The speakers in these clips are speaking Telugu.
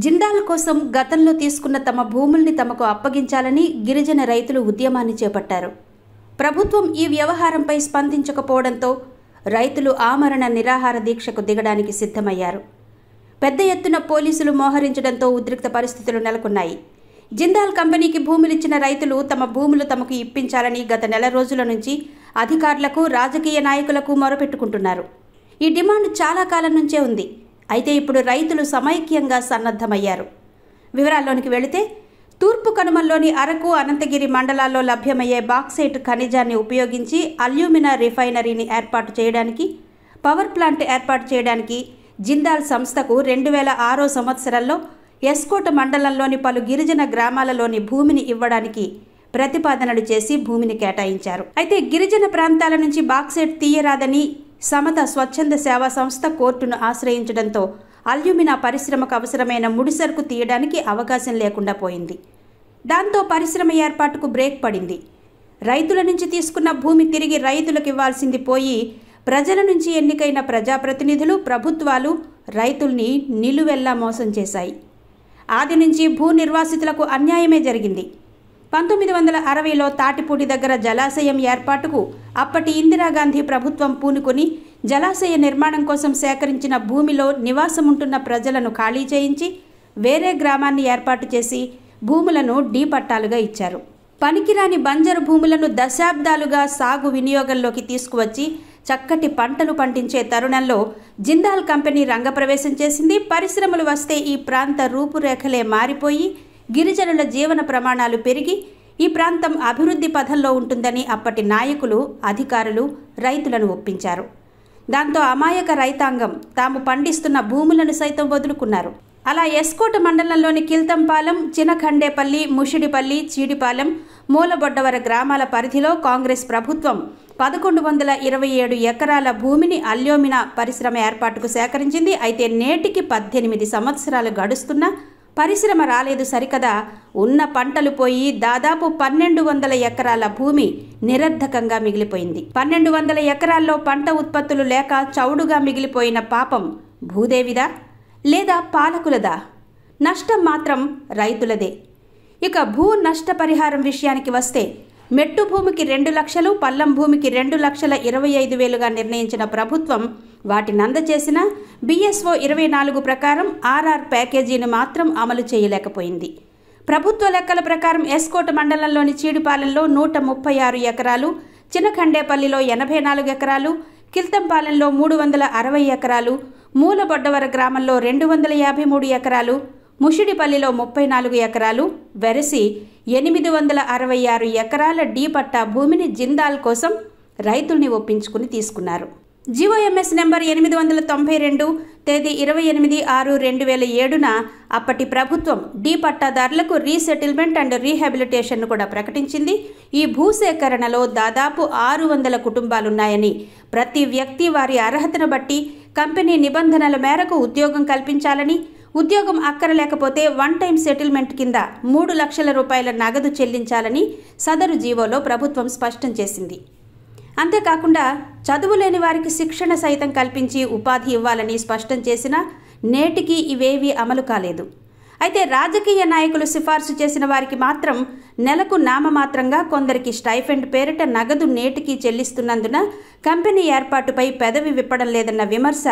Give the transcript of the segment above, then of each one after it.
జిందాల్ కోసం గతంలో తీసుకున్న తమ భూముల్ని తమకు అప్పగించాలని గిరిజన రైతులు ఉద్యమాన్ని చేపట్టారు. ప్రభుత్వం ఈ వ్యవహారంపై స్పందించకపోవడంతో రైతులు ఆమరణ నిరాహార దీక్షకు దిగడానికి సిద్ధమయ్యారు. పెద్ద ఎత్తున పోలీసులు మోహరించడంతో ఉద్రిక్త పరిస్థితులు నెలకొన్నాయి. జిందాల్ కంపెనీకి భూములిచ్చిన రైతులు తమ భూములు తమకు ఇప్పించాలని గత నెల రోజుల నుంచి అధికారులకు, రాజకీయ నాయకులకు మొరపెట్టుకుంటున్నారు. ఈ డిమాండ్ చాలా కాలం నుంచే ఉంది. అయితే ఇప్పుడు రైతులు సమైక్యంగా సన్నద్ధమయ్యారు. వివరాల్లోనికి వెళితే, తూర్పు కనుమల్లోని అరకు, అనంతగిరి మండలాల్లో లభ్యమయ్యే బాక్సైట్ ఖనిజాన్ని ఉపయోగించి అల్యూమినా రిఫైనరీని ఏర్పాటు చేయడానికి, పవర్ ప్లాంట్ ఏర్పాటు చేయడానికి జిందాల్ సంస్థకు 2006 సంవత్సరంలో ఎస్కోట మండలంలోని పలు గిరిజన గ్రామాలలోని భూమిని ఇవ్వడానికి ప్రతిపాదనలు చేసి భూమిని కేటాయించారు. అయితే గిరిజన ప్రాంతాల నుంచి బాక్సైట్ తీయరాదని సమత స్వచ్ఛంద సేవా సంస్థ కోర్టును ఆశ్రయించడంతో అల్యూమినా పరిశ్రమకు అవసరమైన ముడిసరుకు తీయడానికి అవకాశం లేకుండా పోయింది. దాంతో పరిశ్రమ ఏర్పాటుకు బ్రేక్ పడింది. రైతుల నుంచి తీసుకున్న భూమి తిరిగి రైతులకు ఇవ్వాల్సింది పోయి ప్రజల నుంచి ఎన్నికైన ప్రజాప్రతినిధులు, ప్రభుత్వాలు రైతుల్ని నిలువెల్లా మోసం చేశాయి. ఆది నుంచి భూ నిర్వాసితులకు అన్యాయమే జరిగింది. 1960లో తాటిపూడి దగ్గర జలాశయం ఏర్పాటుకు అప్పటి ఇందిరాగాంధీ ప్రభుత్వం పూనుకొని జలాశయ నిర్మాణం కోసం సేకరించిన భూమిలో నివాసముంటున్న ప్రజలను ఖాళీ చేయించి వేరే గ్రామాన్ని ఏర్పాటు చేసి భూములను డీ పట్టాలుగా ఇచ్చారు. పనికిరాని బంజరు భూములను దశాబ్దాలుగా సాగు వినియోగంలోకి తీసుకువచ్చి చక్కటి పంటలు పండించే తరుణంలో జిందాల్ కంపెనీ రంగప్రవేశం చేసింది. పరిశ్రమలు వస్తే ఈ ప్రాంత రూపురేఖలే మారిపోయి గిరిజనుల జీవన ప్రమాణాలు పెరిగి ఈ ప్రాంతం అభివృద్ధి పథంలో ఉంటుందని అప్పటి నాయకులు, అధికారులు రైతులను ఒప్పించారు. దాంతో అమాయక రైతాంగం తాము పండిస్తున్న భూములను సైతం వదులుకున్నారు. అలా ఎస్కోట మండలంలోని కిల్తంపాలెం, చినఖండేపల్లి, ముషిడిపల్లి, చీడిపాలెం, మూలబొడ్డవర గ్రామాల పరిధిలో కాంగ్రెస్ ప్రభుత్వం 1127 ఎకరాల భూమిని అల్యూమినా పరిశ్రమ ఏర్పాటుకు సేకరించింది. అయితే నేటికి 18 సంవత్సరాలు గడుస్తున్నా పరిశ్రమ రాలేదు సరికదా, ఉన్న పంటలు పోయి దాదాపు 1200 ఎకరాల భూమి నిరర్ధకంగా మిగిలిపోయింది. 1200 ఎకరాల్లో పంట ఉత్పత్తులు లేక చౌడుగా మిగిలిపోయిన పాపం భూదేవిదా లేదా పాలకులదా? నష్టం మాత్రం రైతులదే. ఇక భూ నష్టపరిహారం విషయానికి వస్తే, మెట్టు భూమికి 2 లక్షలు, పల్లం భూమికి 2,25,000గా నిర్ణయించిన ప్రభుత్వం వాటిని అందజేసిన BSO 24 ప్రకారం RR ప్యాకేజీని మాత్రం అమలు చేయలేకపోయింది. ప్రభుత్వ లెక్కల ప్రకారం ఎస్కోట మండలంలోని చీడిపాలెంలో 136 ఎకరాలు, చినఖండేపల్లిలో 84 ఎకరాలు, కిల్తంపాలెంలో 360 ఎకరాలు, మూలబొడ్డవర గ్రామంలో 253 ఎకరాలు, ముషిడిపల్లిలో 34 ఎకరాలు వెరసి 866 ఎకరాల డీ పట్టా భూమిని జిందాల్ కోసం రైతుల్ని ఒప్పించుకుని తీసుకున్నారు. GOMS నెంబర్ 892 తేదీ 28/6/2007న అప్పటి ప్రభుత్వం డీ పట్టాదారులకు రీసెటిల్మెంట్ అండ్ రీహాబిలిటేషన్ను కూడా ప్రకటించింది. ఈ భూసేకరణలో దాదాపు 600 కుటుంబాలున్నాయని, ప్రతి వ్యక్తి వారి అర్హతను బట్టి కంపెనీ నిబంధనల మేరకు ఉద్యోగం కల్పించాలని, ఉద్యోగం అక్కరలేకపోతే వన్ టైం సెటిల్మెంట్ కింద 3 లక్షల రూపాయల నగదు చెల్లించాలని సదరు జీవోలో ప్రభుత్వం స్పష్టం చేసింది. అంతేకాకుండా చదువులేని వారికి శిక్షణ సైతం కల్పించి ఉపాధి ఇవ్వాలని స్పష్టం చేసినా నేటికి ఇవేవీ అమలు కాలేదు. అయితే రాజకీయ నాయకులు సిఫార్సు చేసిన వారికి మాత్రం నెలకు నామమాత్రంగా, కొందరికి స్టైఫెండ్ పేరిట నగదు నేటికి చెల్లిస్తున్నందున కంపెనీ ఏర్పాటుపై పెదవి విప్పడం లేదన్న విమర్శ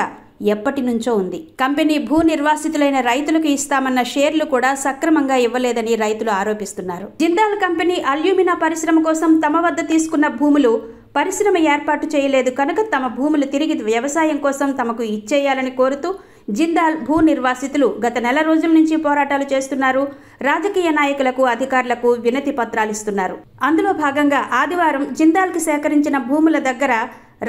ఎప్పటి నుంచో ఉంది. కంపెనీ భూ నిర్వాసితులైన రైతులకు ఇస్తామన్న షేర్లు కూడా సక్రమంగా ఇవ్వలేదని రైతులు ఆరోపిస్తున్నారు. జిందాల్ కంపెనీ అల్యూమినా పరిశ్రమ కోసం తమ వద్ద తీసుకున్న భూములు పరిశ్రమ ఏర్పాటు చేయలేదు కనుక తమ భూములు తిరిగి వ్యవసాయం కోసం తమకు ఇచ్చేయాలని కోరుతూ జిందాల్ భూ నిర్వాసితులు గత నెల రోజుల నుంచి పోరాటాలు చేస్తున్నారు. రాజకీయ నాయకులకు, అధికారులకు వినతి పత్రాలు ఇస్తున్నారు. అందులో భాగంగా ఆదివారం జిందాల్కి సేకరించిన భూముల దగ్గర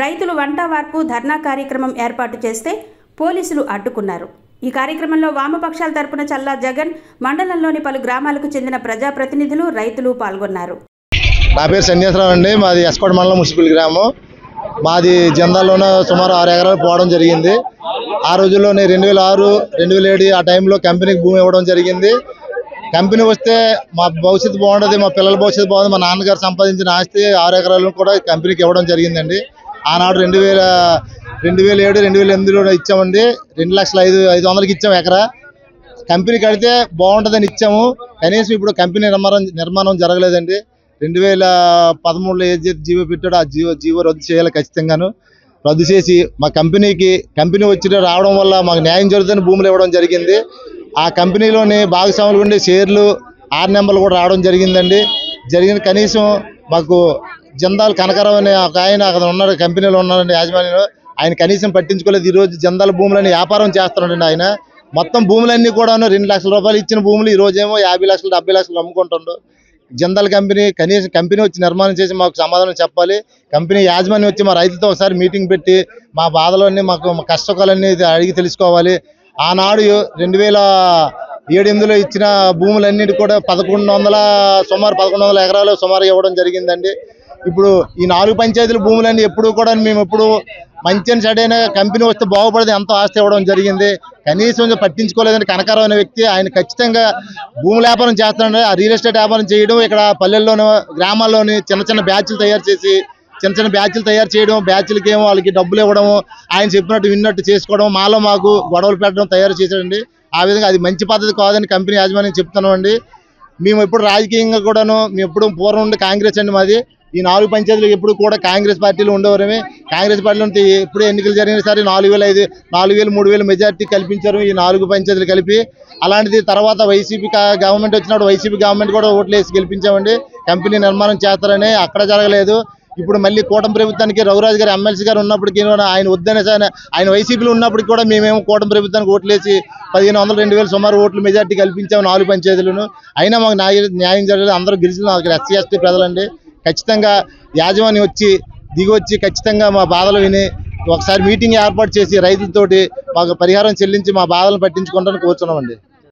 రైతులు వంటవార్పు ధర్నా కార్యక్రమం ఏర్పాటు చేస్తే పోలీసులు అడ్డుకున్నారు. ఈ కార్యక్రమంలో వామపక్షాల తరపున చల్లా జగన్, మండలంలోని పలు గ్రామాలకు చెందిన ప్రజాప్రతినిధులు, రైతులు పాల్గొన్నారు. నా పేరు సన్యాసరావు అండి. మాది ఎస్కోట మండలం మున్సిపల్ గ్రామం. మాది జిందాల్లోనే సుమారు 6 ఎకరాలు పోవడం జరిగింది. ఆ రోజుల్లోనే 2006, 2007 ఆ టైంలో కంపెనీకి భూమి ఇవ్వడం జరిగింది. కంపెనీ వస్తే మా భవిష్యత్తు బాగుంటుంది, మా పిల్లల భవిష్యత్తు బాగుంది. మా నాన్నగారు సంపాదించిన ఆస్తి 6 ఎకరాలను కూడా కంపెనీకి ఇవ్వడం జరిగిందండి. ఆనాడు 2007, 2008లో ఇచ్చామండి. 2,05,500కి ఇచ్చాం ఎకరా. కంపెనీ కడితే బాగుంటుందని ఇచ్చాము. కనీసం ఇప్పుడు కంపెనీ నిర్మాణం జరగలేదండి. 2013లో ఏదైతే జీవో పెట్టాడో ఆ జీవో రద్దు చేయాలి, ఖచ్చితంగాను రద్దు చేసి మా కంపెనీ వచ్చి రావడం వల్ల మాకు న్యాయం జరుగుతున్న భూములు ఇవ్వడం జరిగింది. ఆ కంపెనీలోని భాగస్వాములు ఉండే షేర్లు 6 నెంబర్లు కూడా రావడం జరిగిందండి. కనీసం మాకు జందాల్ కనకరావు అనే ఒక ఆయన అక్కడ ఉన్నాడు, కంపెనీలో ఉన్నాడండి యాజమాన్యంలో. ఆయన కనీసం పట్టించుకోలేదు. ఈరోజు జందాల భూములని వ్యాపారం చేస్తున్నాడండి. ఆయన మొత్తం భూములన్నీ కూడా 2 లక్షల రూపాయలు ఇచ్చిన భూములు ఈ రోజేమో 50 లక్షలు 70 లక్షలు అమ్ముకుంటుండు. జందాల్ కనీసం కంపెనీ వచ్చి నిర్మాణం చేసి మాకు సమాధానం చెప్పాలి. కంపెనీ యాజమాన్యం వచ్చి మా రైతులతో ఒకసారి మీటింగ్ పెట్టి మా బాధలన్నీ మా కష్టకాలన్నీ అడిగి తెలుసుకోవాలి. ఆనాడు 2007-8లో ఇచ్చిన భూములన్నిటి కూడా సుమారు 1100 ఎకరాలు సుమారు ఇవ్వడం జరిగిందండి. ఇప్పుడు ఈ 4 పంచాయతీల భూములన్నీ ఎప్పుడు కూడా మేము మంచి అని సడైన కంపెనీ వస్తే బాగుపడదు ఎంతో ఆస్తి ఇవ్వడం జరిగింది. కనీసం పట్టించుకోలేదని కనకరావు అనే వ్యక్తి ఆయన ఖచ్చితంగా భూముల వ్యాపారం చేస్తున్నాడు. ఆ రియల్ ఎస్టేట్ వ్యాపారం చేయడం, ఇక్కడ పల్లెల్లోనూ గ్రామాల్లోని చిన్న బ్యాచ్లు తయారు చేయడం, బ్యాచ్లకి ఏమో వాళ్ళకి డబ్బులు ఇవ్వడము, ఆయన చెప్పినట్టు విన్నట్టు చేసుకోవడం, మాకు గొడవలు పెట్టడం తయారు చేశాడండి. ఆ విధంగా అది మంచి పద్ధతి కాదని కంపెనీ యాజమాన్యం చెప్తున్నామండి. మేము ఎప్పుడు రాజకీయంగా కూడాను మేము ఎప్పుడు పూర్వం ఉండి కాంగ్రెస్ అండి మాది. ఈ 4 పంచాయతీలు ఎప్పుడు కూడా కాంగ్రెస్ పార్టీలో ఉండేవారమే. కాంగ్రెస్ పార్టీలో ఎప్పుడు ఎన్నికలు జరిగిన సరే 4,000, 5,000, 3,000 మెజార్టీ కల్పించారు ఈ 4 పంచాయతీలు కలిపి. అలాంటిది తర్వాత వైసీపీ గవర్నమెంట్ వచ్చినప్పుడు వైసీపీ గవర్నమెంట్ కూడా ఓట్లు వేసి గెలిపించామండి. కంపెనీ నిర్మాణం చేస్తారని అక్కడ జరగలేదు. ఇప్పుడు మళ్ళీ కూటమి ప్రభుత్వానికి రఘురాజు గారు ఎమ్మెల్సీ గారు ఉన్నప్పటికీ ఆయన వద్దనే ఆయన వైసీపీలో ఉన్నప్పటికీ కూడా మేమేమో కూటమి ప్రభుత్వానికి ఓట్లేసి 1,500, 2,000 సుమారు ఓట్లు మెజార్టీ కల్పించాము 4 పంచాయతీలను. అయినా మాకు న్యాయం జరగలేదు. అందరూ గిరిజనులు అక్కడ SC ST ప్రజలండి. ఖచ్చితంగా యాజమాన్యం దిగొచ్చి ఖచ్చితంగా మా బాధలు విని ఒకసారి మీటింగ్ ఏర్పాటు చేసి రైతులతోటి మాకు పరిహారం చెల్లించి మా బాధలను పట్టించుకుంటానికి కోరుతున్నామండి.